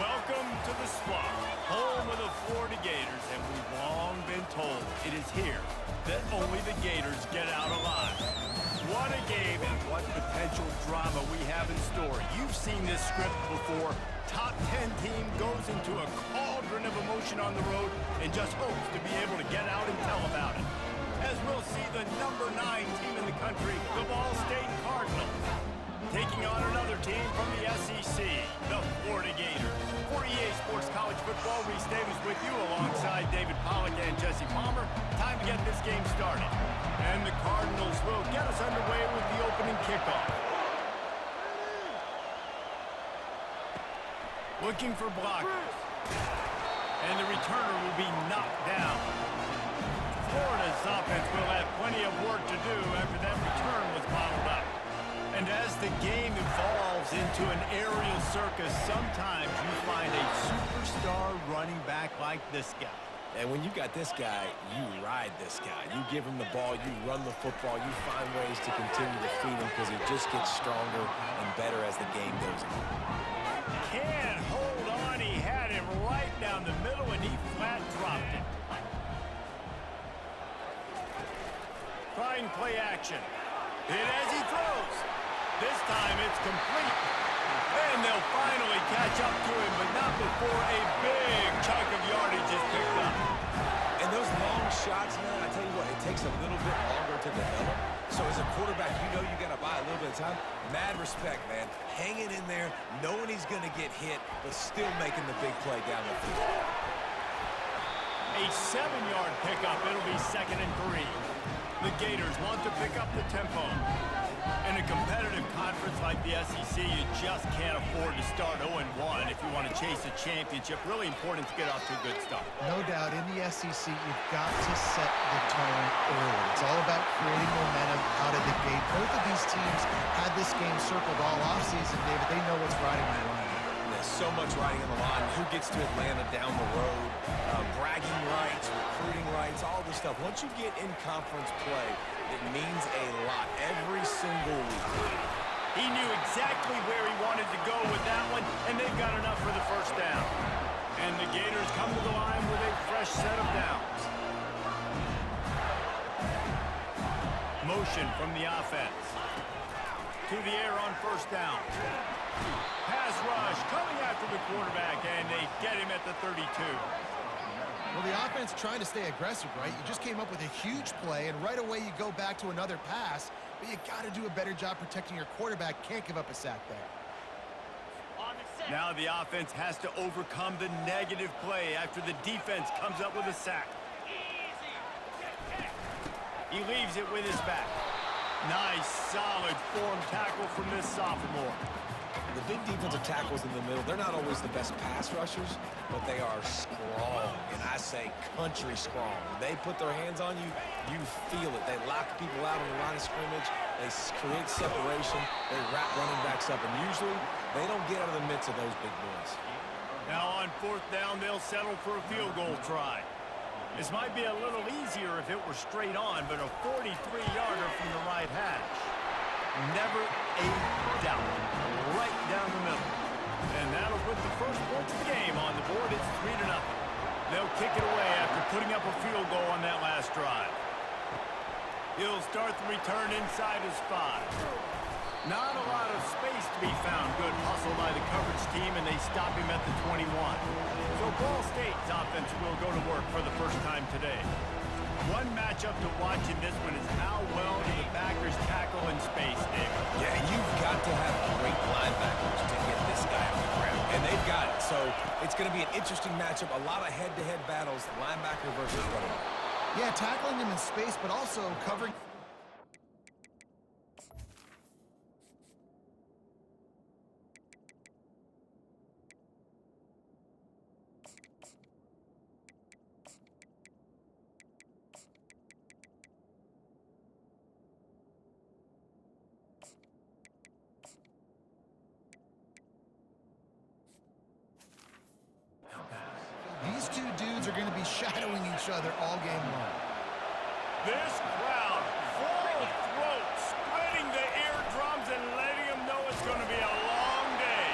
Welcome to the Swamp, home of the Florida Gators, and we've long been told it is here that only the Gators get out alive. What a game and what potential drama we have in store. You've seen this script before. Top 10 team goes into a cauldron of emotion on the road and just hopes to be able to get out and tell about it. As we'll see the number 9 team in the country, the Ball State Cardinals, taking on another team from the SEC, the Florida Gators. For EA Sports College Football, Reese Davis with you alongside David Pollack and Jesse Palmer. Time to get this game started. And the Cardinals will get us underway with the opening kickoff. Looking for blockers. And the returner will be knocked down. Florida's offense will have plenty of work to do after that return was bottled up. And as the game evolves into an aerial circus, sometimes you find a superstar running back like this guy. And when you got this guy, you ride this guy. You give him the ball, you run the football, you find ways to continue to feed him because he just gets stronger and better as the game goes on. Can't hold on. He had him right down the middle, and he flat dropped it. Trying play action. Hit as he throws. This time it's complete. And they'll finally catch up to him, but not before a big chunk of yardage is picked up. And those long shots, man, I tell you what, it takes a little bit longer to develop. So as a quarterback, you know you got to buy a little bit of time. Mad respect, man. Hanging in there, knowing he's going to get hit, but still making the big play down the field. A 7-yard pickup. It'll be 2nd and 3. The Gators want to pick up the tempo. In a competitive conference like the SEC, you just can't afford to start 0-1 if you want to chase a championship. Really important to get off to a good start. No doubt, in the SEC, you've got to set the tone early. It's all about creating momentum out of the gate. Both of these teams had this game circled all offseason, David. They know what's riding on the line. There's so much riding on the line. Who gets to Atlanta down the road? Bragging rights, recruiting rights, all this stuff. Once you get in conference play, it means a lot every single week. He knew exactly where he wanted to go with that one, and they've got enough for the first down. And the Gators come to the line with a fresh set of downs. Motion from the offense. To the air on first down. Pass rush coming after the quarterback, and they get him at the 32. Well, the offense trying to stay aggressive, right? You just came up with a huge play, and right away you go back to another pass, but you got to do a better job protecting your quarterback. Can't give up a sack there. Now the offense has to overcome the negative play after the defense comes up with a sack. He leaves it with his back. Nice, solid form tackle from this sophomore. The big defensive tackles in the middle, they're not always the best pass rushers, but they are strong, and I say country strong. When they put their hands on you, you feel it. They lock people out on the line of scrimmage. They create separation. They wrap running backs up, and usually they don't get out of the midst of those big boys. Now on 4th down, they'll settle for a field goal try. This might be a little easier if it were straight on, but a 43-yarder from the right hash. Never a doubt. Right down the middle. And that'll put the first points of the game on the board. It's 3-0. They'll kick it away after putting up a field goal on that last drive. He'll start the return inside his 5. Not a lot of space to be found. Good hustle by the coverage team, and they stop him at the 21. So Ball State's offense will go to work for the first time today. One matchup to watch in this one is how well do the backers tackle in space, Nick. Yeah, you've got to have great linebackers to get this guy on the ground, and they've got it. So it's going to be an interesting matchup, a lot of head-to-head battles, linebacker versus running back. Yeah, tackling him in space, but also covering. These two dudes are going to be shadowing each other all game long. This crowd, full throat, splitting the eardrums and letting them know it's going to be a long day.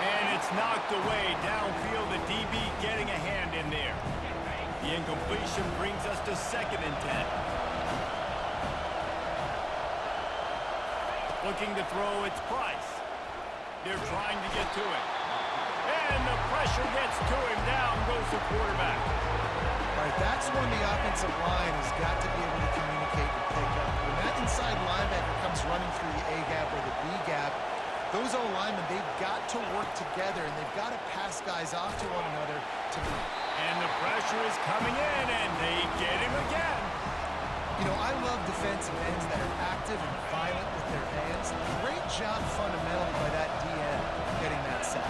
And It's knocked away downfield. The DB getting a hand in there. The incompletion brings us to 2nd and 10. Looking to throw, it's Price. They're trying to get to him. And the pressure gets to him. Down goes the quarterback. All right, that's when the offensive line has got to be able to communicate and pick up. When that inside linebacker comes running through the A gap or the B gap, those O-linemen, they've got to work together, and they've got to pass guys off to one another to move. And the pressure is coming in, and they get him again. You know, I love defensive ends that are active and violent with their hands. Great job fundamentally by that DN getting that sack.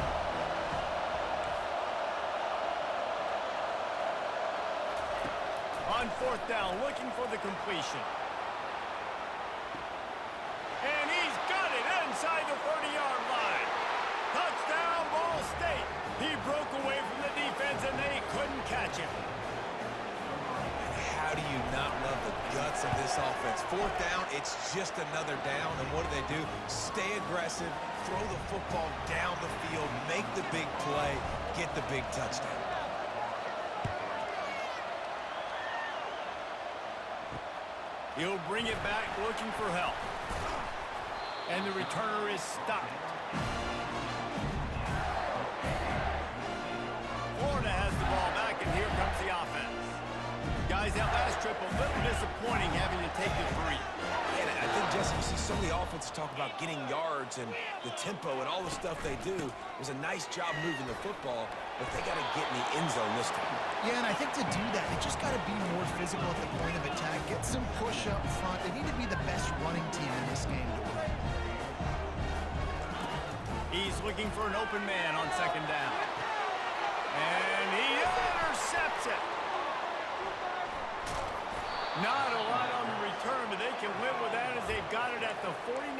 On 4th down, looking for the completion. And he's got it inside the 30-yard line. Touchdown, Ball State. He broke away from the defense, and they couldn't catch him. How do you not love the guts of this offense? 4th down, it's just another down, and what do? Stay aggressive, throw the football down the field, make the big play, get the big touchdown. He'll bring it back, looking for help. And the returner is stopped. Florida has the ball back, and here comes the offense. Guys, that last trip a little disappointing having to take the 3. And I think, Jesse, you see so many offenses talk about getting yards and the tempo and all the stuff they do. It was a nice job moving the football, but they got to get in the end zone this time. Yeah, and I think to do that, they just got to be more physical at the point of attack, get some push up front. They need to be the best running team in this game to win. He's looking for an open man on 2nd down. And he intercepts it. Not a lot on the return, but they can live with that as they've got it at the 49.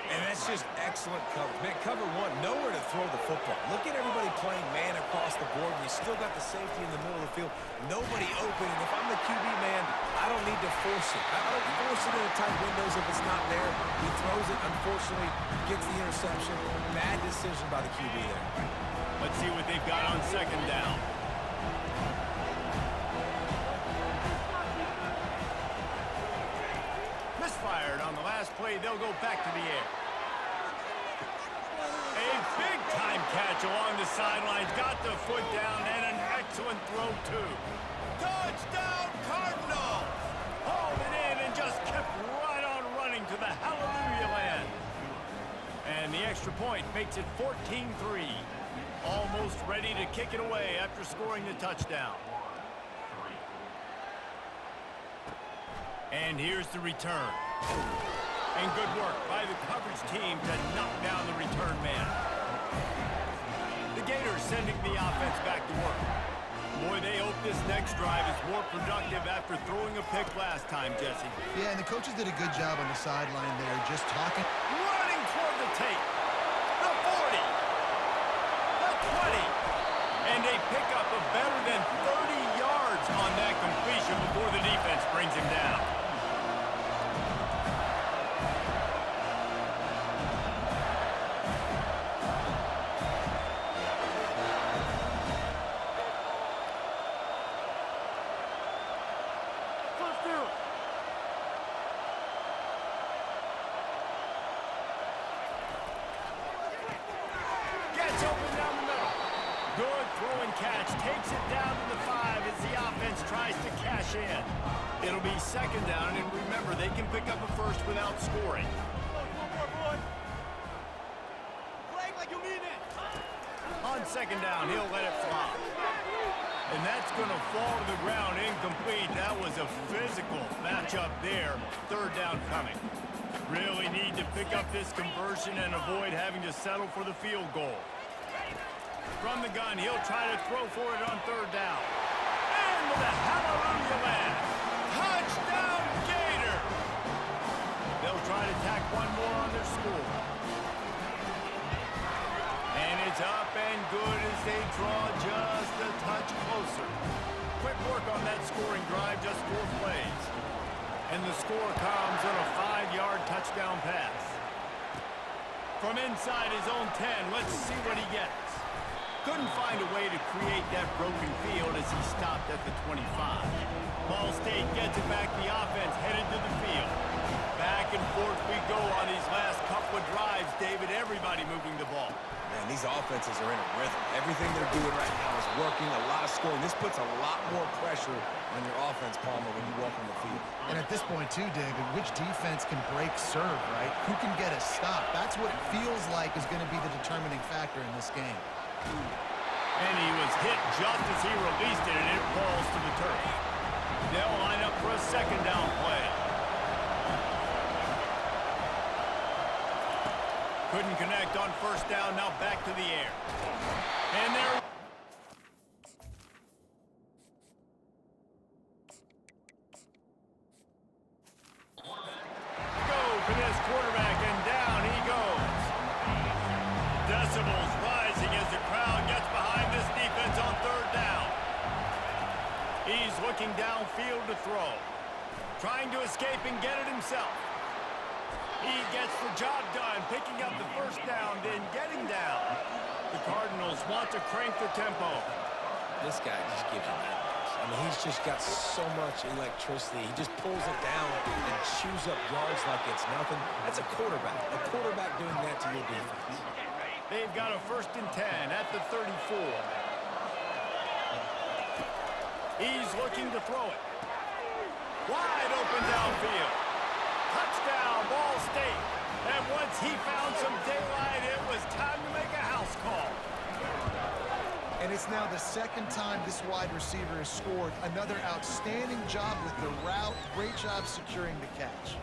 And that's just excellent coverage. Man, cover 1, nowhere to throw the football. Look at everybody playing man across the board, and you still got the safety in the middle of the field. Nobody open, and if I'm the QB, man, I don't need to force it. I don't force it into tight windows if it's not there. He throws it, unfortunately, gets the interception. Bad decision by the QB there. Let's see what they've got on 2nd down. Misfired on the last play. They'll go back to the air. A big-time catch along the sidelines. Got the foot down, and an excellent throw, too. Touchdown, Cardinals! Hauled it in and just kept right on running to the hallelujah land. And the extra point makes it 14-3. Almost ready to kick it away after scoring the touchdown. And here's the return. And good work by the coverage team to knock down the return man. The Gators sending the offense back to work. Boy, they hope this next drive is more productive after throwing a pick last time, Jesse. Yeah, and the coaches did a good job on the sideline there, just talking. Running toward the tape. The 40. The 20. And they pick up a better than 30 yards on that completion before the defense brings him down. Gets open down the middle. Good throwing catch. Takes it down to the 5 as the offense tries to cash in. It'll be 2nd down, and remember, they can pick up a first without scoring. On 2nd down, he'll let it fly. And that's going to fall to the ground incomplete. That was a physical matchup there. 3rd down coming. Really need to pick up this conversion and avoid having to settle for the field goal. From the gun, he'll try to throw for it on 3rd down. And with a hallelujah land. Touchdown, Gators! They'll try to tack one more on their score. And it's up and good as they draw just a touch closer. Quick work on that scoring drive, just 4 plays. And the score comes on a 5-yard touchdown pass. From inside his own 10, let's see what he gets. Couldn't find a way to create that broken field as he stopped at the 25. Ball State gets it back. The offense headed to the field. Back and forth we go on these last couple of drives, David. Everybody moving the ball. Man, these offenses are in a rhythm. Everything they're doing right now is working, a lot of scoring. This puts a lot more pressure on your offense, Palmer, when you walk on the field. And at this point, too, David, which defense can break serve, right? Who can get a stop? That's what it feels like is going to be the determining factor in this game. And he was hit just as he released it, and it falls to the turf. They'll line up for a second down play. Couldn't connect on first down, now back to the air. And there... Go for this quarterback, and down he goes. Decibels rising as the crowd gets behind this defense on third down. He's looking downfield to throw. Trying to escape and get it himself. He gets the job done, picking up the first down, then getting down. The Cardinals want to crank the tempo. This guy just gives you nightmares. I mean, he's just got so much electricity. He just pulls it down and chews up yards like it's nothing. That's a quarterback. A quarterback doing that to your defense. They've got a 1st and 10 at the 34. He's looking to throw it. Wide open downfield. Touchdown, Ball State. And once he found some daylight, it was time to make a house call. And it's now the second time this wide receiver has scored. Another outstanding job with the route. Great job securing the catch.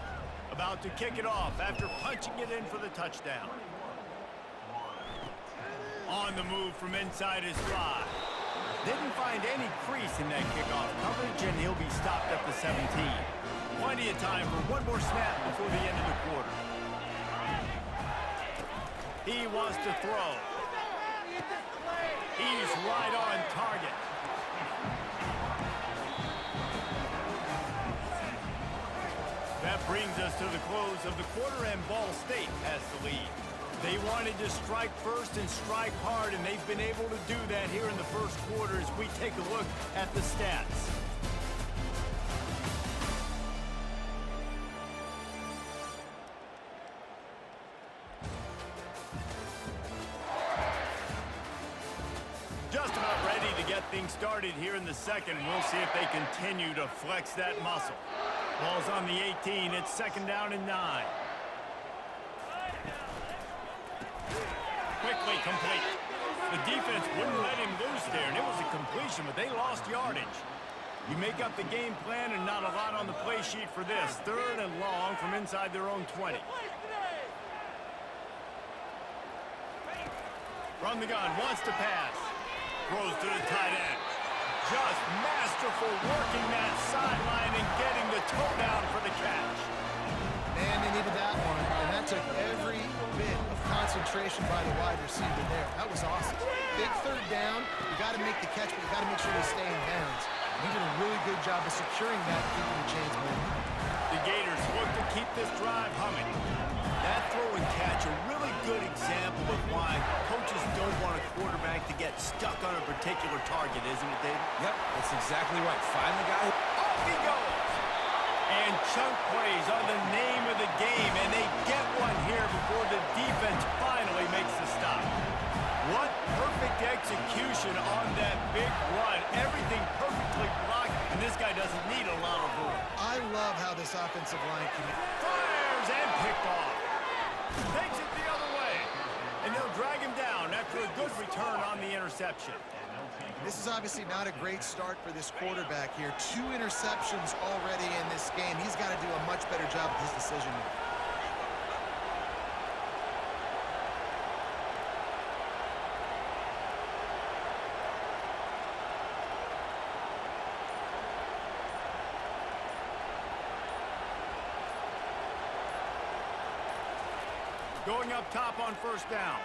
About to kick it off after punching it in for the touchdown. On the move from inside his 5. Didn't find any crease in that kickoff coverage, and he'll be stopped at the 17. Plenty of time for one more snap before the end of the quarter. He wants to throw. He's right on target. That brings us to the close of the quarter, and Ball State has the lead. They wanted to strike first and strike hard, and they've been able to do that here in the first quarter as we take a look at the stats. Just about ready to get things started here in the second. We'll see if they continue to flex that muscle. Ball's on the 18. It's 2nd down and 9. Quickly complete. The defense wouldn't let him loose there, and it was a completion, but they lost yardage. You make up the game plan, and not a lot on the play sheet for this. 3rd and long from inside their own 20. From the gun, wants to pass. Throws to the tight end. Just masterful working that sideline and getting the toe down for the catch. Man, they needed that one, and that took every bit of concentration by the wide receiver there. That was awesome. Big 3rd down. You got to make the catch, but you got to make sure they stay in bounds. He did a really good job of securing that and keeping the chains moving. The Gators look to keep this drive humming. That throw and catch, a really good example of why coaches don't want a quarterback to get stuck on a particular target, isn't it, David? Yep, that's exactly right. Find the guy. Off he goes. And chunk plays are the name of the game, and they get one here before the defense finally makes the stop. What perfect execution on that big run. Everything perfectly blocked, and this guy doesn't need a lot of room. I love how this offensive line can... Fires and picked off. Takes it the other way. And they'll drag him down after a good return on the interception. This is obviously not a great start for this quarterback here. 2 interceptions already in this game. He's got to do a much better job with his decision-making. Going up top on 1st down.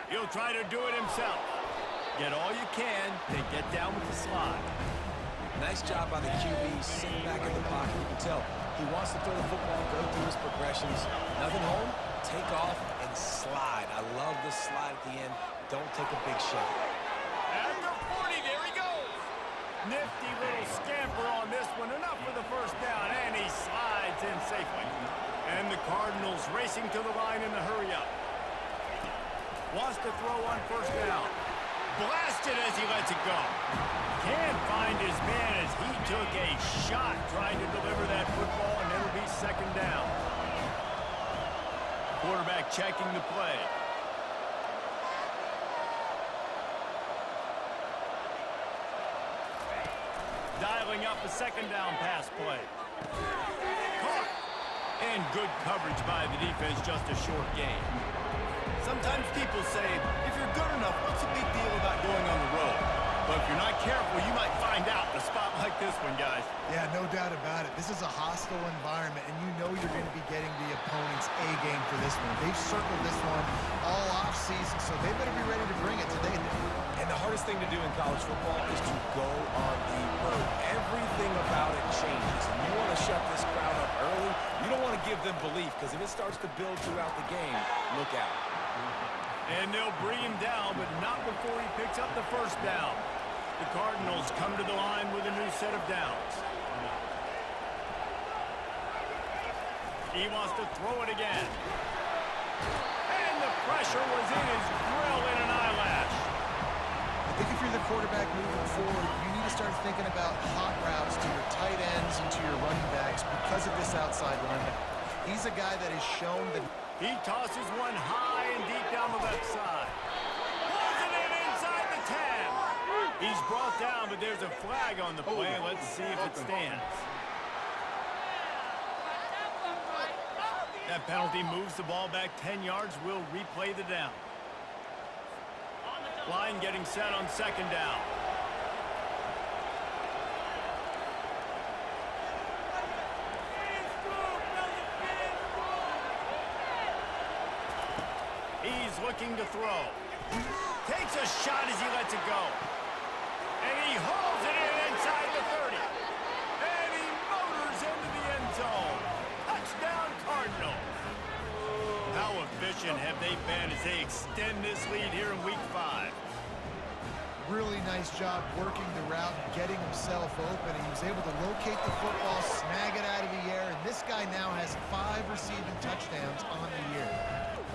He'll try to do it himself. Get all you can, then get down with the slide. Nice job by the QB, sitting back in the pocket. You can tell he wants to throw the football, go through his progressions. Nothing home, take off, and and slide. I love the slide at the end. Don't take a big shot. After 40, there he goes. Nifty little scamper on this one. Enough for the first down, and he slides in safely. And the Cardinals racing to the line in the hurry-up. Wants to throw on first down. Blasted as he lets it go. Can't find his man as he took a shot trying to deliver that football, and it'll be second down. Quarterback checking the play. Dialing up a second down pass play. Caught. And good coverage by the defense, just a short gain. Sometimes people say, if you're good enough, what's the big deal about going on the road? But if you're not careful, you might find out in a spot like this one, guys. Yeah, no doubt about it. This is a hostile environment, and you know you're going to be getting the opponent's A game for this one. They've circled this one all offseason, so they better be ready to bring it today. And the hardest thing to do in college football is to go on the road. Everything about it changes, and you want to shut this crowd up early. You don't want to give them belief, because if it starts to build throughout the game, look out. And they'll bring him down, but not before he picks up the first down. The Cardinals come to the line with a new set of downs. He wants to throw it again. And the pressure was in his grill in an eyelash. I think if you're the quarterback moving forward, you need to start thinking about hot routes to your tight ends and to your running backs because of this outside linebacker. He's a guy that has shown that he tosses one high and deep down the left side. Pulls it in inside the 10. He's brought down, but there's a flag on the play. Let's see if it stands. That penalty moves the ball back 10 yards. We'll replay the down. Line getting set on second down. He's looking to throw. Takes a shot as he lets it go. And he hauls it in inside the 30. And he motors into the end zone. Touchdown, Cardinals. How efficient have they been as they extend this lead here in Week 5? really nice job working the route, getting himself open, and he was able to locate the football, snag it out of the air, and this guy now has 5 receiving touchdowns on the year.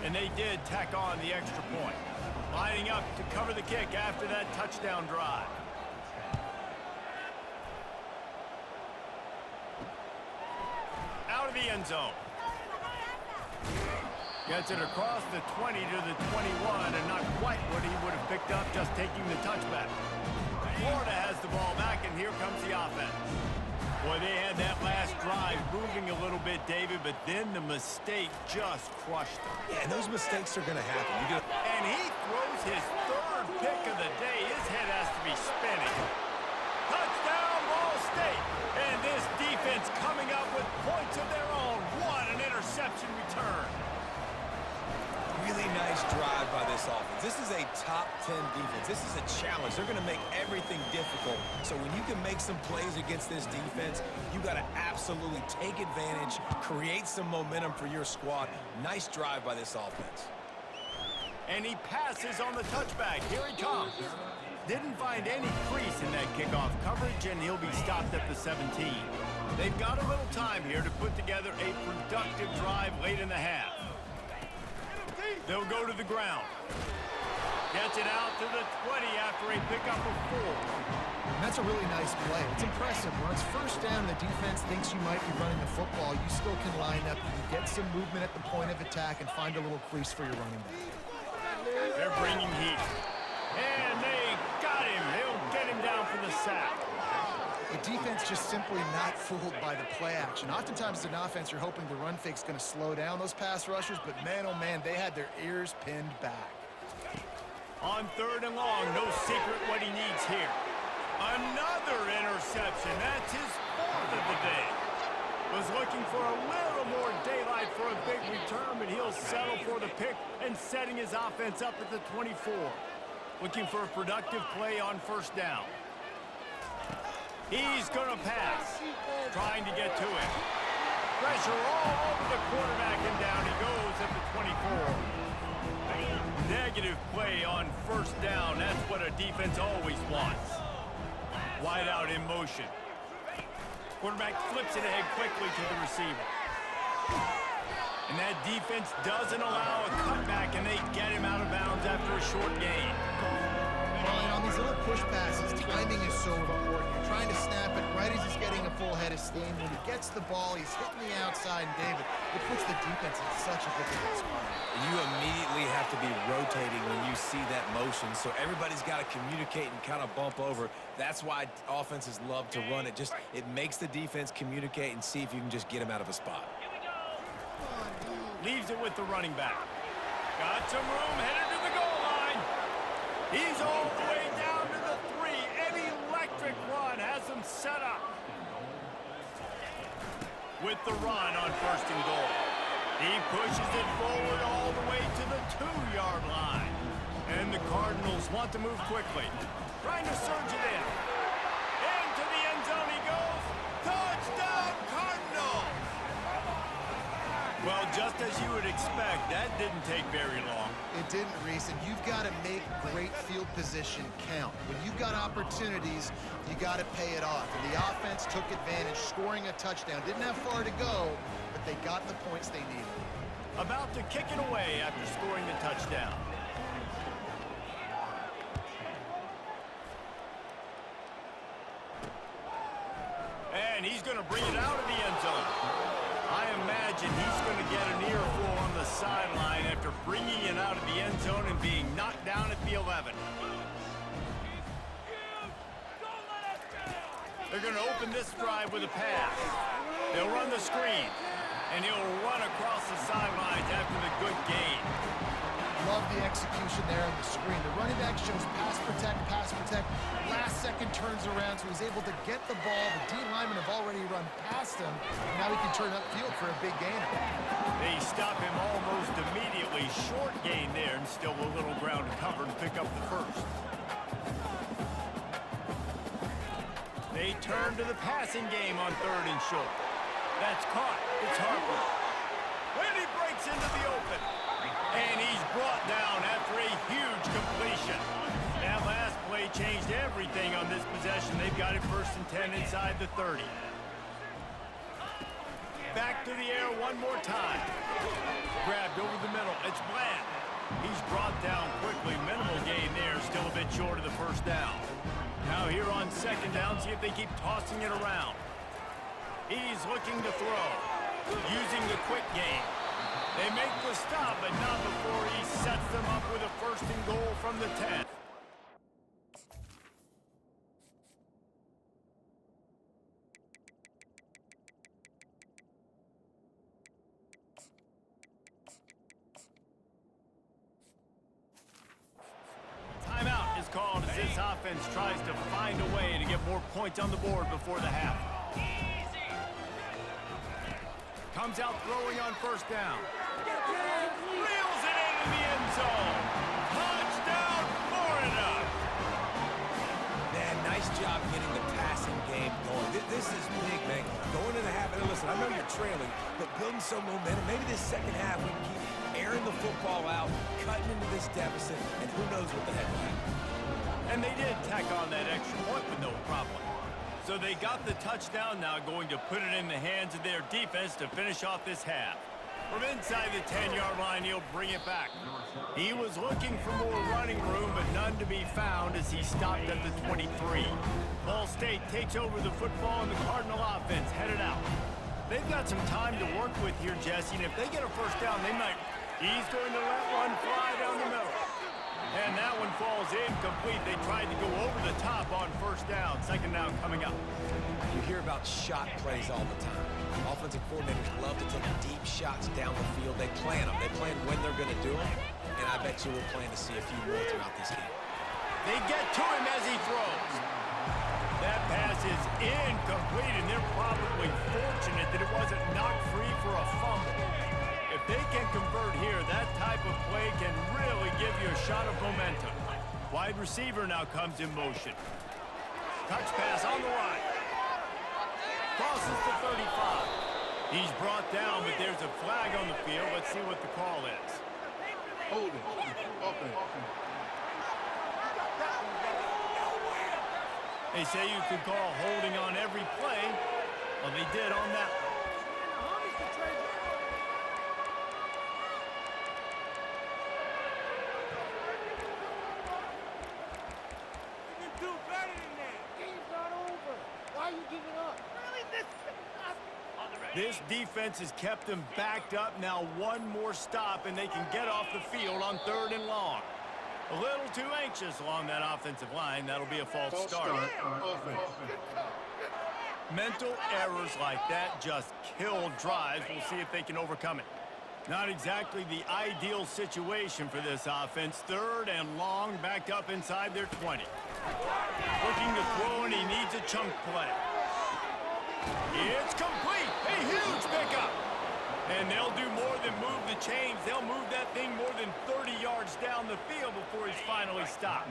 And they did tack on the extra point, lining up to cover the kick after that touchdown drive. Out of the end zone. Gets it across the 20 to the 21, and not quite what he would have picked up just taking the touchback. Florida has the ball back, and here comes the offense. Boy, they had that last drive moving a little bit, David, but then the mistake just crushed them. Yeah, and those mistakes are going to happen. And he throws his 3rd pick of the day. His head has to be spinning. Touchdown, Ball State. And this defense coming up with points of their own. What an interception return. Really nice drive by this offense. This is a top 10 defense. This is a challenge. They're going to make everything difficult. So when you can make some plays against this defense, you got to absolutely take advantage, create some momentum for your squad. Nice drive by this offense. And he passes on the touchback. Here he comes. Didn't find any crease in that kickoff coverage, and he'll be stopped at the 17. They've got a little time here to put together a productive drive late in the half. They'll go to the ground. Gets it out to the 20 after a pickup of 4. And that's a really nice play. It's impressive. When it's first down, the defense thinks you might be running the football. You still can line up. You can get some movement at the point of attack and find a little crease for your running back. They're bringing heat. And they got him. They'll get him down for the sack. The defense just simply not fooled by the play action. Oftentimes as an offense, you're hoping the run fake's going to slow down those pass rushers, but man, oh man, they had their ears pinned back. On 3rd and long, no secret what he needs here. Another interception. That's his 4th of the day. Was looking for a little more daylight for a big return, but he'll settle for the pick and setting his offense up at the 24. Looking for a productive play on 1st down. He's going to pass, trying to get to it. Pressure all over the quarterback, and down he goes at the 24. Negative play on first down. That's what a defense always wants. Wide out in motion. Quarterback flips it ahead quickly to the receiver. And that defense doesn't allow a cutback, and they get him out of bounds after a short gain. Well, and on these little push passes, timing is so important. You're trying to snap it right as he's getting a full head of steam. When he gets the ball, he's hitting the outside, and David, it puts the defense in such a difficult spot. You immediately have to be rotating when you see that motion, so everybody's got to communicate and kind of bump over. That's why offenses love to run it. It makes the defense communicate and see if you can just get him out of a spot. Leaves it with the running back. Got some room, headed to the goal line. He's all the way down to the 3. An electric run has him set up. With the run on first and goal. He pushes it forward all the way to the 2-yard line. And the Cardinals want to move quickly. Trying to surge it in. Into the end zone he goes. Touchdown, Cardinals! Well, just as you would expect, that didn't take very long. It didn't, Reese, and you've got to make great field position count. When you've got opportunities, you got to pay it off. And the offense took advantage, scoring a touchdown. Didn't have far to go, but they got the points they needed. About to kick it away after scoring the touchdown. And he's going to bring it out of the end zone. I imagine he's going to get an earful on the sideline after bringing it out of the end zone and being knocked down at the 11. They're going to open this drive with a pass. They'll run the screen, and he'll run across the sidelines after the good gain. Love the execution there on the screen. The running back shows pass protect, pass protect. Last second turns around, so he's able to get the ball. The D linemen have already run past him. Now he can turn upfield for a big gainer. They stop him almost immediately. Short gain there, and still a little ground to cover to pick up the first. They turn to the passing game on 3rd and short. That's caught. It's Harper. When he breaks into the open. And he's brought down after a huge completion. That last play changed everything on this possession. They've got it 1st and 10 inside the 30. Back to the air one more time. Grabbed over the middle. It's Bland. He's brought down quickly. Minimal gain there. Still a bit short of the first down. Now here on 2nd down, see if they keep tossing it around. He's looking to throw. Using the quick game. They make the stop, but not before he sets them up with a 1st and goal from the 10. Timeout is called as this offense tries to find a way to get more points on the board before the half. Comes out throwing on 1st down. Reels it into the end zone. Touchdown, Florida. Man, nice job getting the passing game going. This is big, man. Going into the half, and listen, I know you're trailing, but building some momentum. Maybe this 2nd half we can keep airing the football out, cutting into this deficit, and who knows what the heck will happen. And they did tack on that extra point with no problem. So they got the touchdown, now going to put it in the hands of their defense to finish off this half. From inside the 10-yard line, he'll bring it back. He was looking for more running room, but none to be found as he stopped at the 23. Ball State takes over the football, and the Cardinal offense headed out. They've got some time to work with here, Jesse, and if they get a 1st down, they might. He's going to let one fly down the middle. And that one falls incomplete. They tried to go over the top on 1st down. 2nd down coming up. You hear about shot plays all the time. Offensive coordinators love to take deep shots down the field. They plan them. They plan when they're going to do them. And I bet you we'll plan to see a few more throughout this game. They get to him as he throws. That pass is incomplete, and they're probably fortunate that it wasn't knocked free for a fumble. If they can convert here, that type of play can really give you a shot of momentum. Wide receiver now comes in motion. Touch pass on the right. Crosses the 35. He's brought down, but there's a flag on the field. Let's see what the call is. Holding. Offense. They say you could call holding on every play. Well, they did on that one. You can do better than that. Game's not over. Why are you giving up? Really? This defense has kept them backed up. Now one more stop, and they can get off the field on 3rd and long. A little too anxious along that offensive line. That'll be a false start. Mental errors like that just kill drives. We'll see if they can overcome it. Not exactly the ideal situation for this offense. 3rd and long, backed up inside their 20. Looking to throw, and he needs a chunk play. It's complete. A huge pickup. And they'll do more than move the chains. They'll move that thing more than 30 yards down the field before he's finally stopped.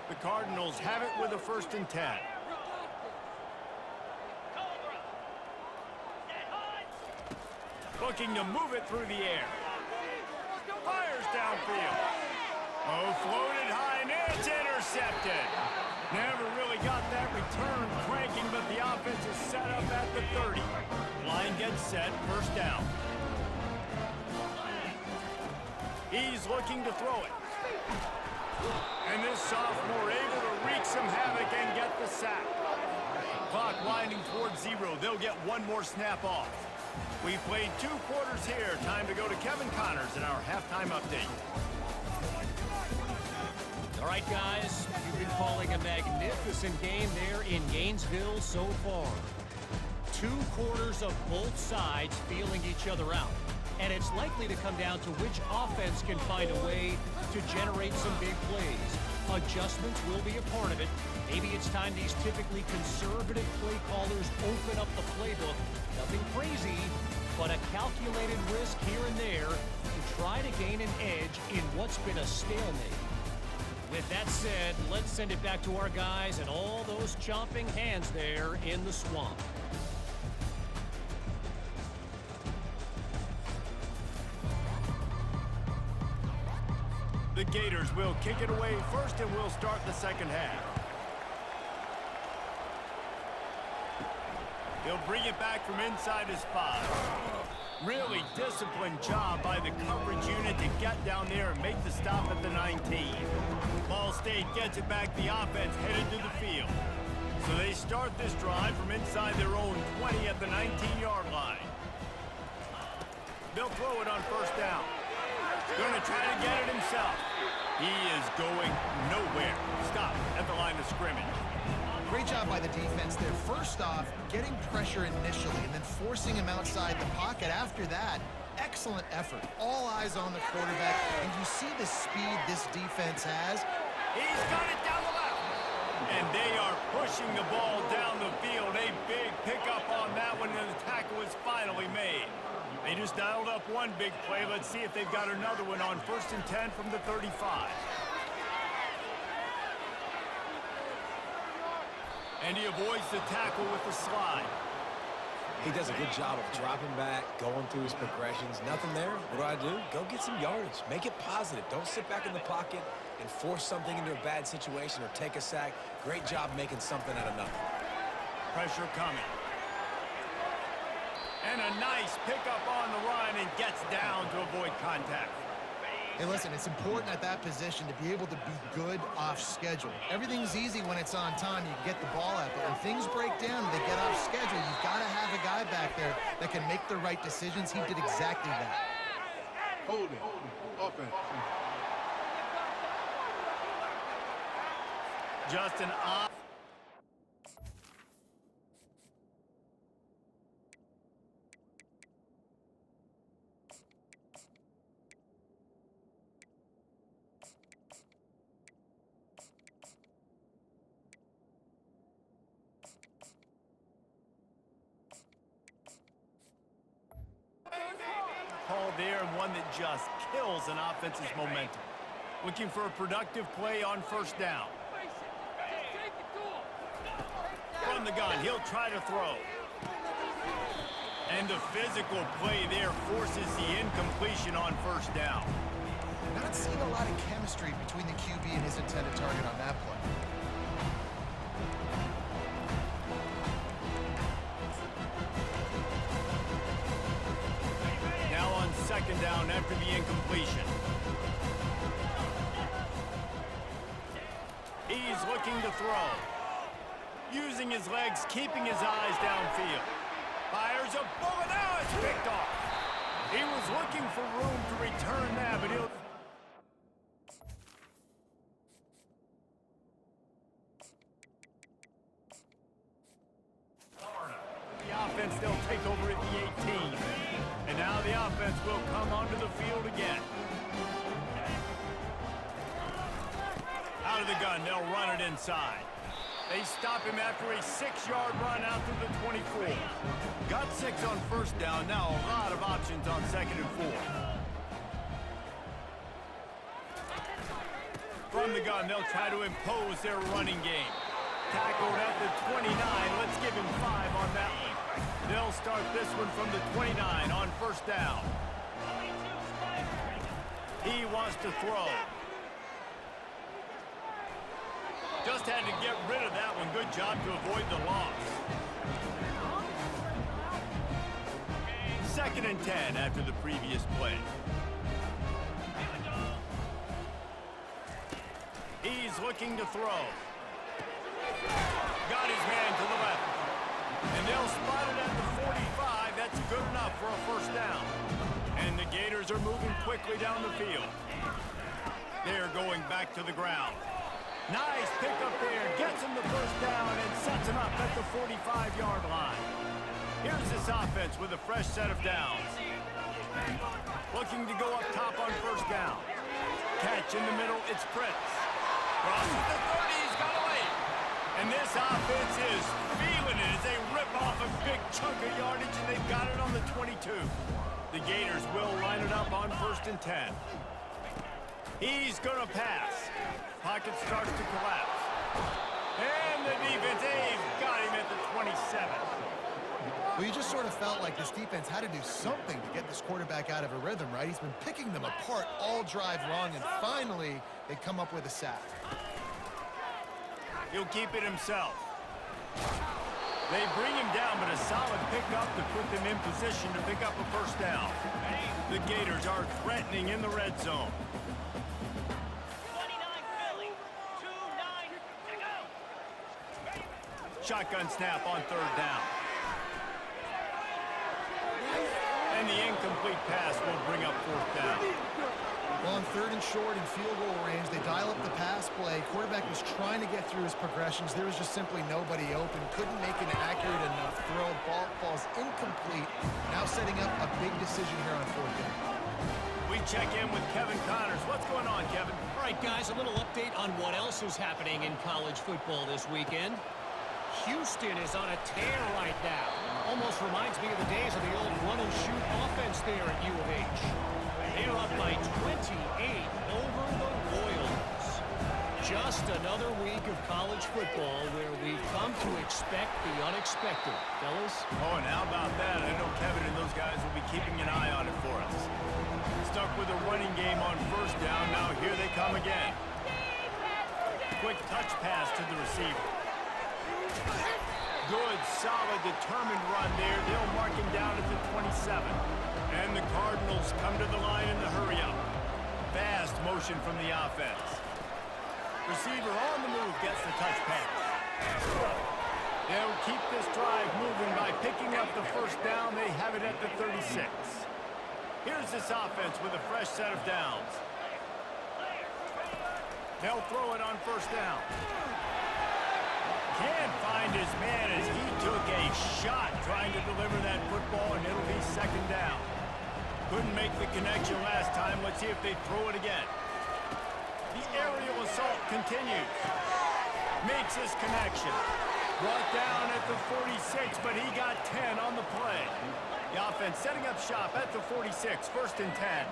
The Cardinals have it with a 1st and 10. Looking to move it through the air. Fires downfield. Oh, floated high, and it's intercepted. Never really got that return cranking, but the offense is set up at the 30. Line gets set, 1st down. He's looking to throw it. And this sophomore able to wreak some havoc and get the sack. Clock winding towards 0. They'll get one more snap off. We've played 2 quarters here. Time to go to Kevin Connors in our halftime update. All right, guys, you've been calling a magnificent game there in Gainesville so far. 2 quarters of both sides feeling each other out. And it's likely to come down to which offense can find a way to generate some big plays. Adjustments will be a part of it. Maybe it's time these typically conservative play callers open up the playbook. Nothing crazy, but a calculated risk here and there to try to gain an edge in what's been a stalemate. With that said, let's send it back to our guys and all those chomping hands there in the swamp. The Gators will kick it away first, and we'll start the 2nd half. He'll bring it back from inside his 5. Really disciplined job by the coverage unit to get down there and make the stop at the 19. Ball State gets it back. The offense headed to the field. So they start this drive from inside their own 20 at the 19-yard line. They'll throw it on 1st down. Going to try to get it himself. He is going nowhere. Stop at the line of scrimmage. Great job by the defense there. First off, getting pressure initially and then forcing him outside the pocket after that. Excellent effort. All eyes on the quarterback, and you see the speed this defense has. He's got it down the left. And they are pushing the ball down the field. A big pickup on that one, and the tackle is finally made. They just dialed up one big play. Let's see if they've got another one on 1st and 10 from the 35. And he avoids the tackle with the slide. He does a good job of dropping back, going through his progressions. Nothing there. What do? Go get some yardage. Make it positive. Don't sit back in the pocket and force something into a bad situation or take a sack. Great job making something out of nothing. Pressure coming. And a nice pickup on the run, and gets down to avoid contact. Hey, listen, it's important at that position to be able to be good off schedule. Everything's easy when it's on time. You can get the ball out, but when things break down and they get off schedule, you've got to have a guy back there that can make the right decisions. He did exactly that. Holding. Offense. Just an off. Call there, and one that just kills an offense's momentum. Looking for a productive play on 1st down. From the gun, he'll try to throw. And the physical play there forces the incompletion on first down. Not seeing a lot of chemistry between the QB and his intended target on that play. Now on second down after the incompletion. He's looking to throw. Using his legs, keeping his eyes downfield. Fires a bullet. Now it's picked off. He was looking for room to return that, but he'll... The offense, they'll take over at the 18. And now the offense will come onto the field again. Out of the gun, they'll run it inside. They stop him after a 6-yard run out to the 24. Got 6 on first down. Now a lot of options on second and 4. From the gun, they'll try to impose their running game. Tackled at the 29. Let's give him 5 on that one. They'll start this one from the 29 on first down. He wants to throw. Just had to get rid of that one. Good job to avoid the loss. Second and 10 after the previous play. He's looking to throw. Got his man to the left. And they'll spot it at the 45. That's good enough for a first down. And the Gators are moving quickly down the field. They're going back to the ground. Nice pickup there. Gets him the first down and sets him up at the 45-yard line. Here's this offense with a fresh set of downs. Looking to go up top on first down. Catch in the middle. It's Prince. Crosses the 30. He's got away. And this offense is feeling it as they rip off a big chunk of yardage, and they've got it on the 22. The Gators will line it up on first and 10. He's going to pass. Pocket starts to collapse. And the defense, they've got him at the 27. Well, you just sort of felt like this defense had to do something to get this quarterback out of a rhythm, right? He's been picking them apart all drive long, and finally they come up with a sack. He'll keep it himself. They bring him down, but a solid pickup to put them in position to pick up a first down. The Gators are threatening in the red zone. Shotgun snap on third down. And the incomplete pass will bring up fourth down. Well, on third and short in field goal range, they dial up the pass play. Quarterback was trying to get through his progressions. There was just simply nobody open. Couldn't make an accurate enough throw. Ball falls incomplete. Now setting up a big decision here on fourth down. We check in with Kevin Connors. What's going on, Kevin? All right, guys, a little update on what else is happening in college football this weekend. Houston is on a tear right now. Almost reminds me of the days of the old run-and-shoot offense there at U of H. They're up by 28 over the Royals. Just another week of college football where we've come to expect the unexpected. Fellas? Oh, and how about that? I know Kevin and those guys will be keeping an eye on it for us. Stuck with a running game on first down. Now here they come again. Quick touch pass to the receiver. Good, solid, determined run there. They'll mark him down at the 27. And the Cardinals come to the line in the hurry-up. Fast motion from the offense. Receiver on the move gets the touch pass. They'll keep this drive moving by picking up the first down. They have it at the 36. Here's this offense with a fresh set of downs. They'll throw it on first down. Can't find his man as he took a shot trying to deliver that football, and it'll be second down. Couldn't make the connection last time. Let's see if they throw it again. The aerial assault continues. Makes his connection. Brought down at the 46, but he got 10 on the play. The offense setting up shop at the 46, first and 10.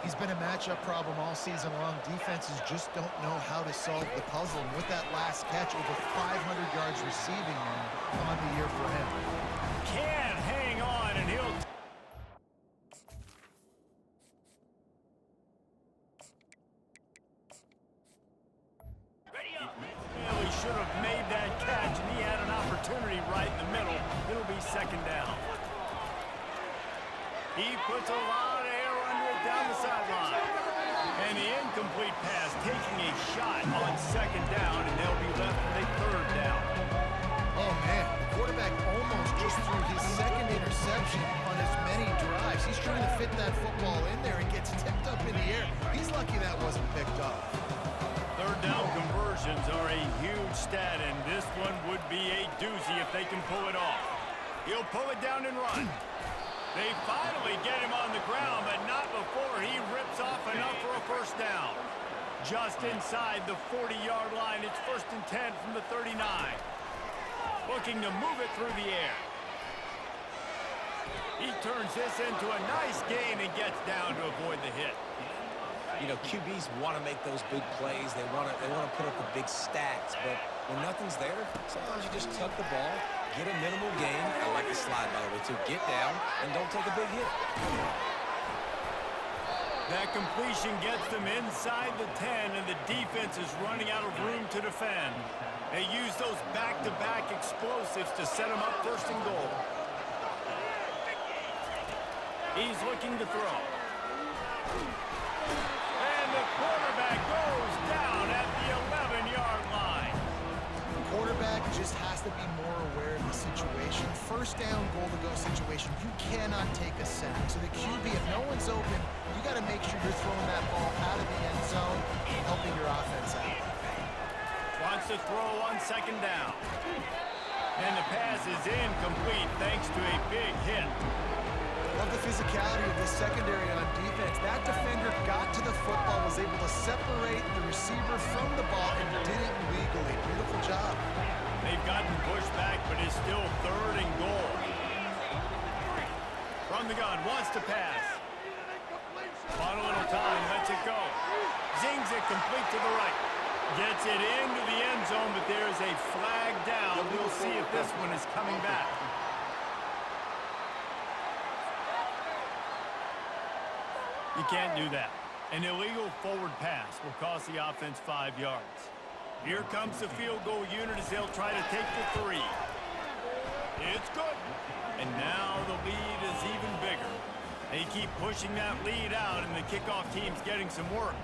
He's been a matchup problem all season long. Defenses just don't know how to solve the puzzle. And with that last catch, over 500 yards receiving now on the year for him. Can't hang on, and he'll... Well, he should have made that catch, and he had an opportunity right in the middle. It'll be second down. He puts a lot of air under it down the sideline. And the incomplete pass taking a shot on second down, and they'll be left with a third down. Oh, man, the quarterback almost just threw his second interception on as many drives. He's trying to fit that football in there and gets tipped up in the air. He's lucky that wasn't picked up. Third down conversions are a huge stat, and this one would be a doozy if they can pull it off. He'll pull it down and run. They finally get him on the ground, but not before he rips off enough for a first down. Just inside the 40-yard line, it's 1st and 10 from the 39. Looking to move it through the air. He turns this into a nice gain and gets down to avoid the hit. You know, QBs want to make those big plays. They want to put up the big stats, but when nothing's there, sometimes you just tuck the ball, get a minimal gain. I like the slide, by the way, too. Get down and don't take a big hit. That completion gets them inside the 10, and the defense is running out of room to defend. They use those back-to-back explosives to set them up 1st and goal. He's looking to throw. And the quarterback goes down at the 11-yard line. The quarterback just has to be more aware of the situation. First down, goal-to-go situation, you cannot take a sack. So the QB, if no one's open, you got to make sure you're throwing that ball out of the end zone, helping your offense out. Wants to throw on second down. And the pass is incomplete thanks to a big hit. Love the physicality of this secondary on defense. That defender got to the football, was able to separate the receiver from the ball, and did it legally. Beautiful job. They've gotten pushed back, but it's still 3rd and goal. From the gun, wants to pass. On a little time, lets it go. Zings it complete to the right. Gets it into the end zone, but there's a flag down. We'll see if this one is coming back. You can't do that. An illegal forward pass will cost the offense 5 yards. Here comes the field goal unit as they'll try to take the 3. It's good. And now the lead is even bigger. They keep pushing that lead out, and the kickoff team's getting some work.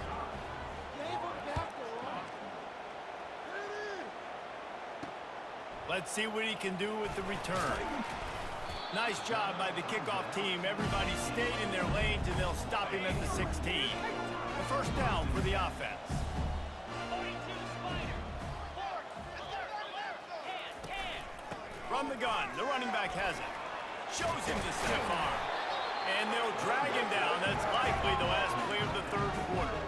Let's see what he can do with the return. Nice job by the kickoff team. Everybody stayed in their lanes, and they'll stop him at the 16. A first down for the offense. From the gun, the running back has it. Shows him the stiff arm. And they'll drag him down. That's likely the last play of the 3rd quarter.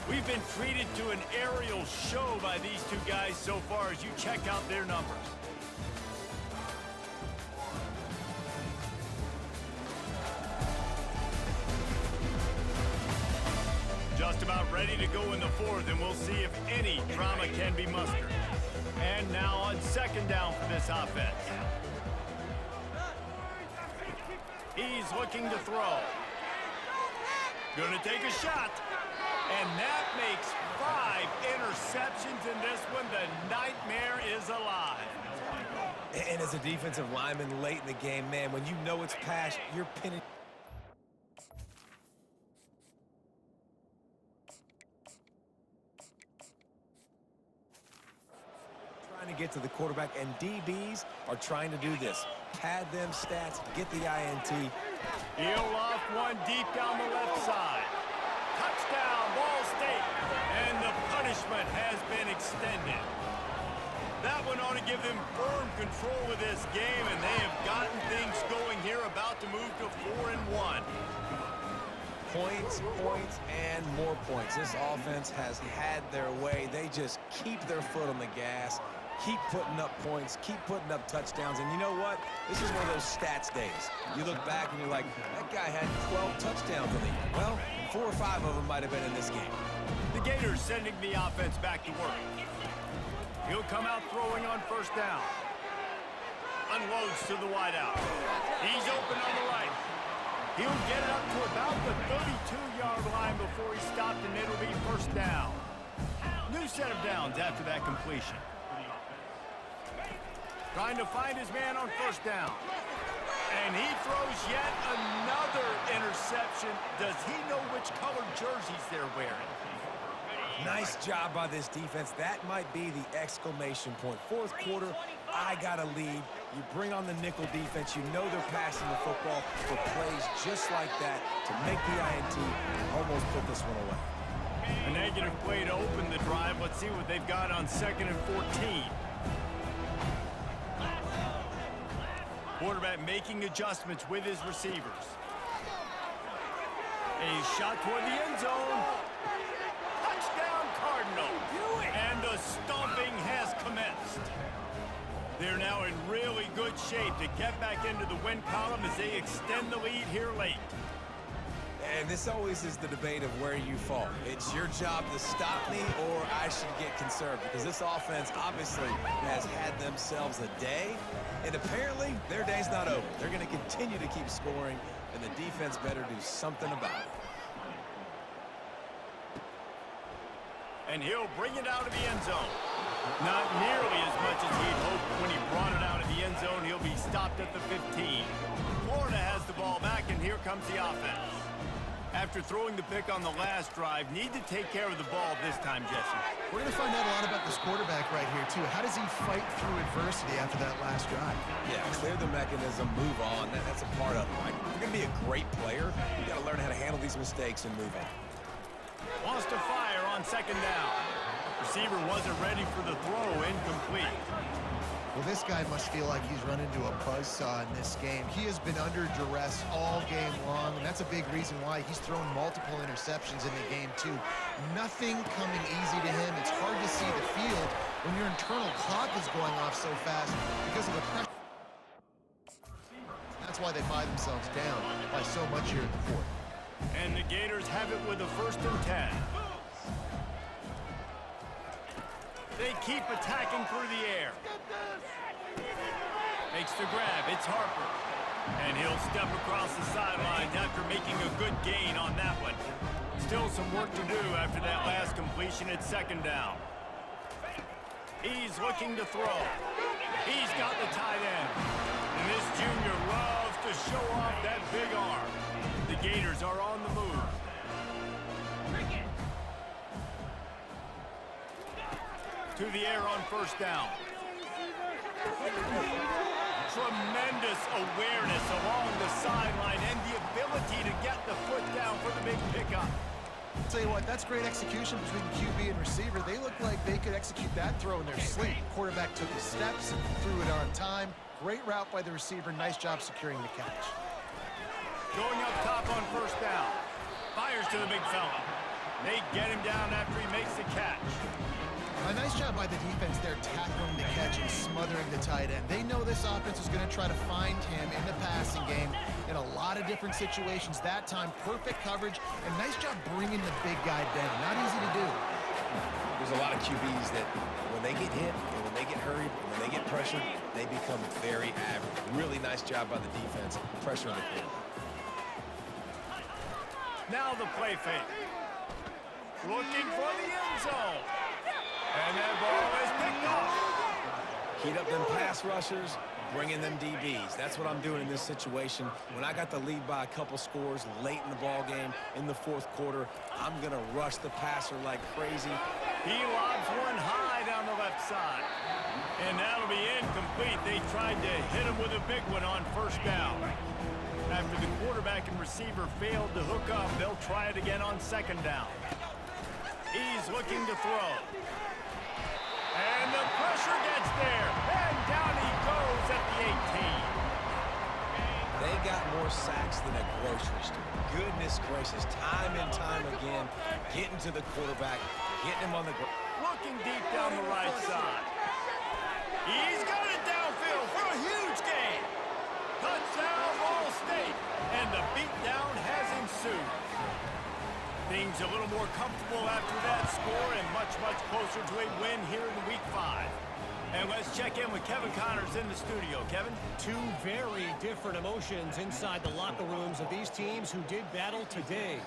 We've been treated to an aerial show by these two guys so far as you check out their numbers. Just about ready to go in the 4th, and we'll see if any drama can be mustered. And now on 2nd down for this offense. He's looking to throw. Gonna take a shot. And that makes 5 interceptions in this one. The nightmare is alive. And as a defensive lineman late in the game, man, when you know it's past, you're pinning. Trying to get to the quarterback, and DBs are trying to do this. Pad them stats, get the INT. He'll off one deep down the left side. Touchdown, Ball State. And the punishment has been extended. That one ought to give them firm control of this game, and they have gotten things going here, about to move to 4-1. Points, points, and more points. This offense has had their way. They just keep their foot on the gas, keep putting up points, keep putting up touchdowns. And you know what? This is one of those stats days. You look back and you're like, that guy had 12 touchdowns in the year. Well, 4 or 5 of them might have been in this game. The Gators sending the offense back to work. He'll come out throwing on first down. Unloads to the wideout. He's open on the right. He'll get it up to about the 32-yard line before he stopped, and it'll be first down. New set of downs after that completion. Trying to find his man on first down. And he throws yet another interception. Does he know which colored jerseys they're wearing? Nice job by this defense. That might be the exclamation point. Fourth quarter, I got a lead. You bring on the nickel defense. You know they're passing the football for plays just like that to make the INT and almost put this one away. A negative play to open the drive. Let's see what they've got on 2nd and 14. Quarterback making adjustments with his receivers. A shot toward the end zone. Touchdown, Cardinals. And the stomping has commenced. They're now in really good shape to get back into the win column as they extend the lead here late. And this always is the debate of where you fall. It's your job to stop me or I should get conserved, because this offense obviously has had themselves a day, and apparently their day's not over. They're going to continue to keep scoring, and the defense better do something about it. And he'll bring it out of the end zone. Not nearly as much as he'd hoped when he brought it out of the end zone. He'll be stopped at the 15. Florida has the ball back, and here comes the offense. After throwing the pick on the last drive, need to take care of the ball this time, Jesse. We're going to find out a lot about this quarterback right here, too. How does he fight through adversity after that last drive? Yeah, clear the mechanism, move on. That's a part of it, right? If you're going to be a great player, you got to learn how to handle these mistakes and move on. Wants to fire on 2nd down. Receiver wasn't ready for the throw, incomplete. Well, this guy must feel like he's run into a buzzsaw in this game. He has been under duress all game long, and that's a big reason why he's thrown multiple interceptions in the game, too. Nothing coming easy to him. It's hard to see the field when your internal clock is going off so fast because of the pressure. That's why they buy themselves down by so much here in the fourth. And the Gators have it with a 1st and 10. They keep attacking through the air. Makes the grab. It's Harper. And he'll step across the sidelines after making a good gain on that one. Still some work to do after that last completion at 2nd down. He's looking to throw. He's got the tight end. And this junior loves to show off that big arm. The Gators are on the move. To the air on 1st down. Tremendous awareness along the sideline and the ability to get the foot down for the big pickup. I'll tell you what, that's great execution between QB and receiver. They look like they could execute that throw in their sleep. Quarterback took his steps, threw it on time. Great route by the receiver. Nice job securing the catch. Going up top on 1st down. Fires to the big fella. They get him down after he makes the catch. A nice job by the defense there, tackling the catch and smothering the tight end. They know this offense is going to try to find him in the passing game in a lot of different situations. That time, perfect coverage, and nice job bringing the big guy down. Not easy to do. There's a lot of QBs that when they get hit, and when they get hurried, and when they get pressured, they become very average. Really nice job by the defense, pressuring the quarterback. Now the play fake. Looking for the end zone. And that ball is picked off. Heat up them pass rushers, bring in them DBs. That's what I'm doing in this situation. When I got the lead by a couple scores late in the ball game in the 4th quarter, I'm going to rush the passer like crazy. He lobs one high down the left side. And that'll be incomplete. They tried to hit him with a big one on 1st down. After the quarterback and receiver failed to hook up, they'll try it again on 2nd down. He's looking to throw. And the pressure gets there. And down he goes at the 18. They got more sacks than a grocery store. Goodness gracious, time and time again, getting to the quarterback, getting him on the ground. Looking deep down the right side. He's got it downfield for a huge gain. Touchdown, Ball State. And the beatdown has ensued. Things a little more comfortable after that score and much, much closer to a win here in Week 5. And let's check in with Kevin Connors in the studio. Kevin? Two very different emotions inside the locker rooms of these teams who did battle today.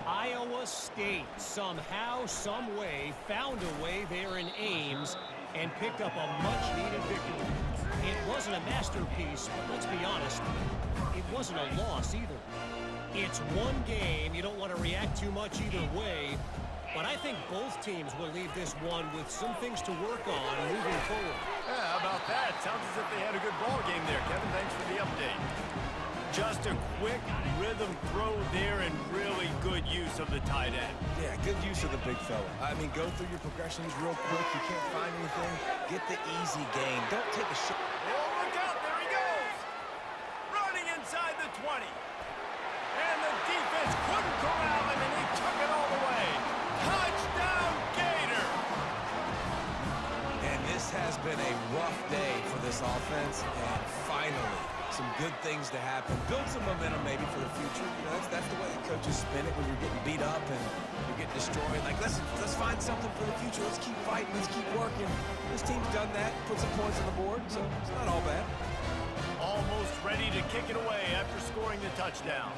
Iowa State somehow, some way, found a way there in Ames and picked up a much-needed victory. It wasn't a masterpiece, but let's be honest, it wasn't a loss either. It's one game. You don't want to react too much either way. But I think both teams will leave this one with some things to work on moving forward. Yeah, how about that? Sounds as if they had a good ball game there, Kevin. Thanks for the update. Just a quick rhythm throw there and really good use of the tight end. Yeah, good use of the big fella. I mean, go through your progressions real quick. You can't find anything. Get the easy gain. Don't take a shot. Oh, look out. There he goes. Running inside the 20. And the defense couldn't corral him, and he took it all the way. Touchdown, Gator! And this has been a rough day for this offense, and finally, some good things to happen. Build some momentum maybe for the future. You know, that's the way the coaches spin it when you're getting beat up and you're getting destroyed. Like, let's find something for the future. Let's keep fighting. Let's keep working. This team's done that, put some points on the board, so it's not all bad. Almost ready to kick it away after scoring the touchdown.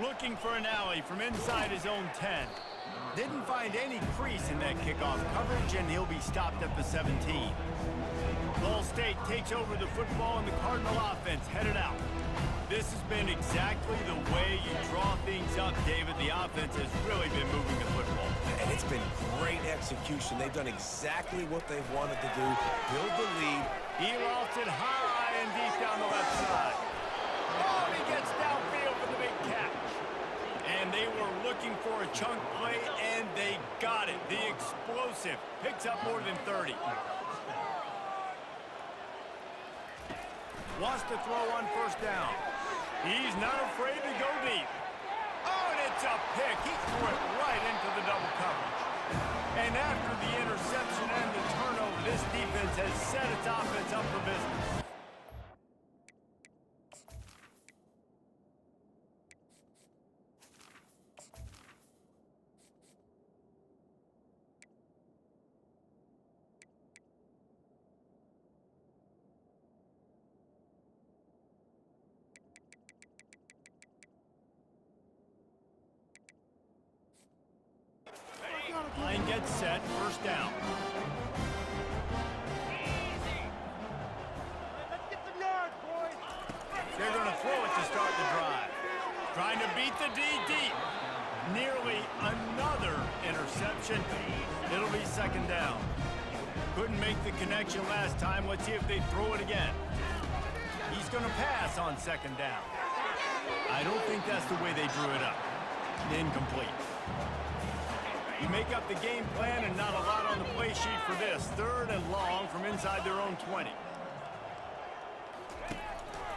Looking for an alley from inside his own 10. Didn't find any crease in that kickoff coverage, and he'll be stopped at the 17. Ball State takes over the football, and the Cardinal offense headed out. This has been exactly the way you draw things up, David. The offense has really been moving the football. And it's been great execution. They've done exactly what they've wanted to do. Build the lead. He lofts it high and deep down the left side. Oh, he gets downfield for the big catch. And they were looking for a chunk play, and they got it. The explosive picks up more than 30. Wants to throw on first down. He's not afraid to go deep. Oh, and it's a pick. He threw it right into the double coverage. And after the interception and the turnover, this defense has set its offense up for business. Line gets set, first down. Let's get some yards, boys. They're going to throw it to start the drive. Trying to beat the D deep. Nearly another interception. It'll be second down. Couldn't make the connection last time. Let's see if they throw it again. He's going to pass on second down. I don't think that's the way they drew it up. Incomplete. You make up the game plan and not a lot on the play sheet for this. Third and long from inside their own 20.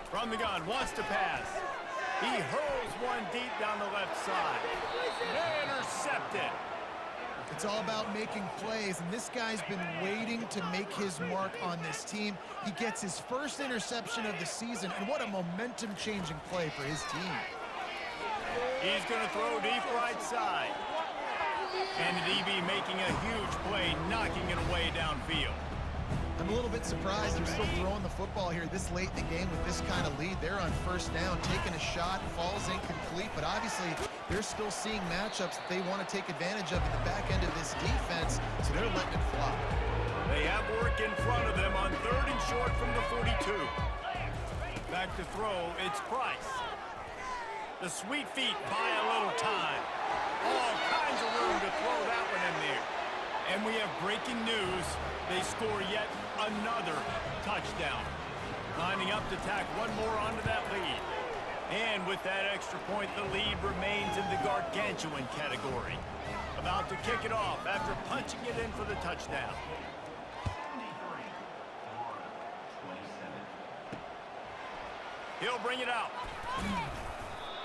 From the gun, wants to pass. He hurls one deep down the left side. Intercepted. It's all about making plays, and this guy's been waiting to make his mark on this team. He gets his first interception of the season, and what a momentum-changing play for his team. He's going to throw deep right side. And the DB making a huge play, knocking it away downfield. I'm a little bit surprised they're still throwing the football here this late in the game with this kind of lead. They're on first down, taking a shot, falls incomplete, but obviously they're still seeing matchups that they want to take advantage of in the back end of this defense, so they're letting it fly. They have work in front of them on third and short from the 42. Back to throw, it's Price. The sweet feet buy a little time. All kinds of room to throw that one in there. And we have breaking news. They score yet another touchdown. Lining up to tack one more onto that lead. And with that extra point, the lead remains in the gargantuan category. About to kick it off after punching it in for the touchdown. He'll bring it out.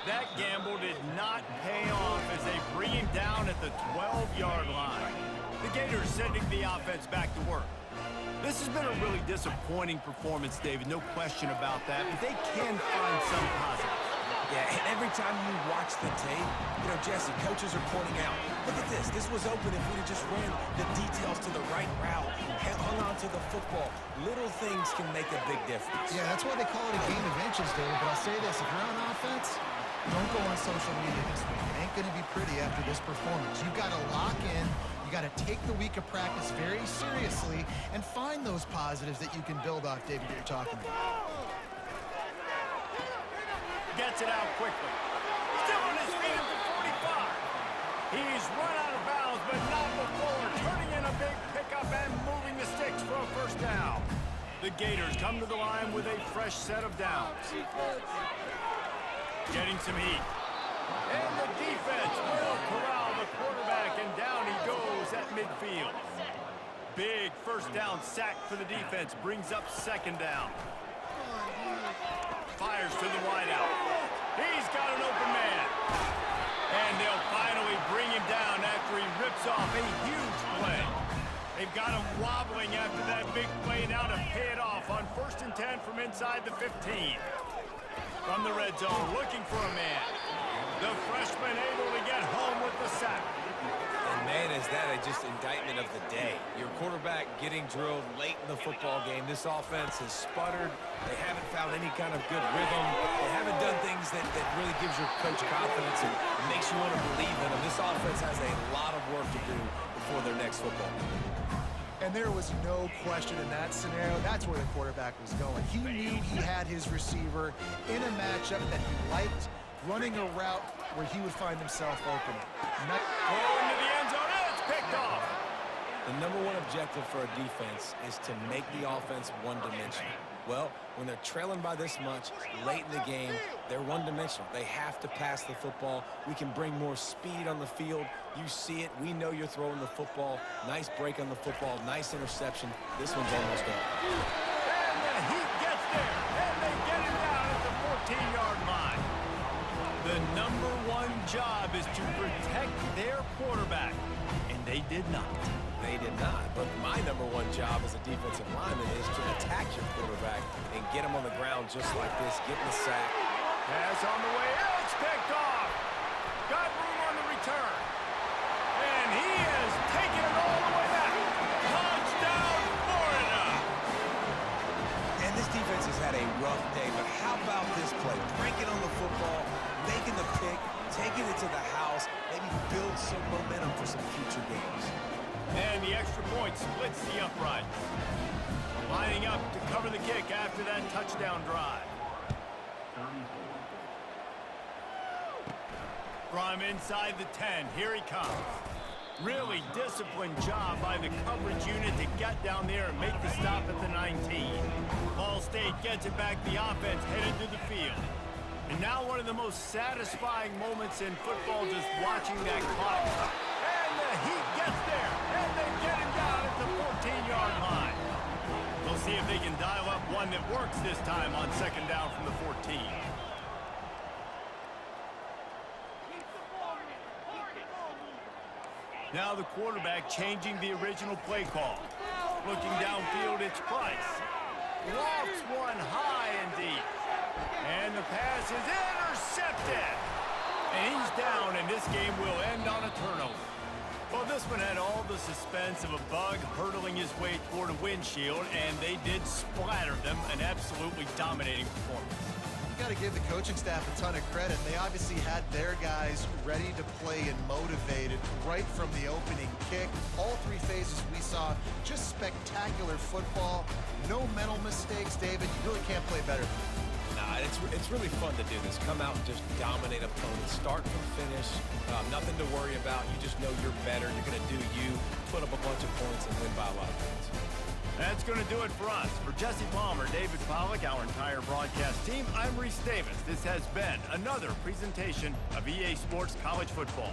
That gamble did not pay off as they bring him down at the 12-yard line. The Gators sending the offense back to work. This has been a really disappointing performance, David, no question about that, but they can find some positives. Yeah, and every time you watch the tape, Jesse, coaches are pointing out, look at this. This was open if we'd have just ran the details to the right route, hung on to the football. Little things can make a big difference. Yeah, that's why they call it a game of inches, David. But I'll say this, if you're on offense, don't go on social media this week. It ain't going to be pretty after this performance. You've got to lock in. You got to take the week of practice very seriously and find those positives that you can build off, David, that you're talking about. Gets it out quickly. Still on his feet at the 45. He's run out of bounds, but not before turning in a big pickup and moving the sticks for a first down. The Gators come to the line with a fresh set of downs. Getting some heat. And the defense will corral the quarterback, and down he goes at midfield. Big first down sack for the defense, brings up second down. Fires to the wideout. He's got an open man. And they'll finally bring him down after he rips off a huge play. They've got him wobbling after that big play now to pay it off on 1st and 10 from inside the 15. From the red zone, looking for a man. The freshman able to get home with the sack. And man, is that just indictment of the day. Your quarterback getting drilled late in the football game. This offense has sputtered. They haven't found any kind of good rhythm. They haven't done things that really gives your coach confidence and makes you want to believe in them. This offense has a lot of work to do before their next football game. And there was no question in that scenario. That's where the quarterback was going. He knew he had his receiver in a matchup that he liked, running a route where he would find himself open. Going to the end zone, and it's picked off. The number one objective for a defense is to make the offense one-dimensional. Well, when they're trailing by this much, late in the game, they're one-dimensional. They have to pass the football. We can bring more speed on the field. You see it. We know you're throwing the football. Nice break on the football. Nice interception. This one's almost gone. And the heat gets there, and they get him down at the 14-yard line. The number one job is to protect their quarterback, and they did not. They did not, but my number one job as a defensive lineman is to attack your quarterback and get him on the ground just like this, getting the sack. Pass on the way, it's picked off. Got room on the return. And he has taken it all the way back. Touchdown, Florida! And this defense has had a rough day, but how about this play? Breaking on the football, making the pick, taking it to the house, maybe build some momentum for some future games. And the extra point splits the uprights. Lining up to cover the kick after that touchdown drive. From inside the 10, here he comes. Really disciplined job by the coverage unit to get down there and make the stop at the 19. Ball State gets it back, the offense headed to the field. And now one of the most satisfying moments in football, just watching that clock. And the heat gets there, and they get him down at the 14-yard line. We'll see if they can dial up one that works this time on second down from the 14. Now the quarterback changing the original play call. Looking downfield, it's Price. Lofts one high and deep. And the pass is intercepted. And he's down, and this game will end on a turnover. Well, this one had all the suspense of a bug hurtling his way toward a windshield, and they did splatter them, an absolutely dominating performance. You got to give the coaching staff a ton of credit. They obviously had their guys ready to play and motivated right from the opening kick. All three phases we saw, just spectacular football. No mental mistakes, David. You really can't play better. Nah, it's really fun to do this. Come out and just dominate opponents. Start from finish. Nothing to worry about. You just know you're better. You're going to do you. Put up a bunch of points and win by a lot of points. That's going to do it for us. For Jesse Palmer, David Pollack, our entire broadcast team, I'm Reese Davis. This has been another presentation of EA Sports College Football.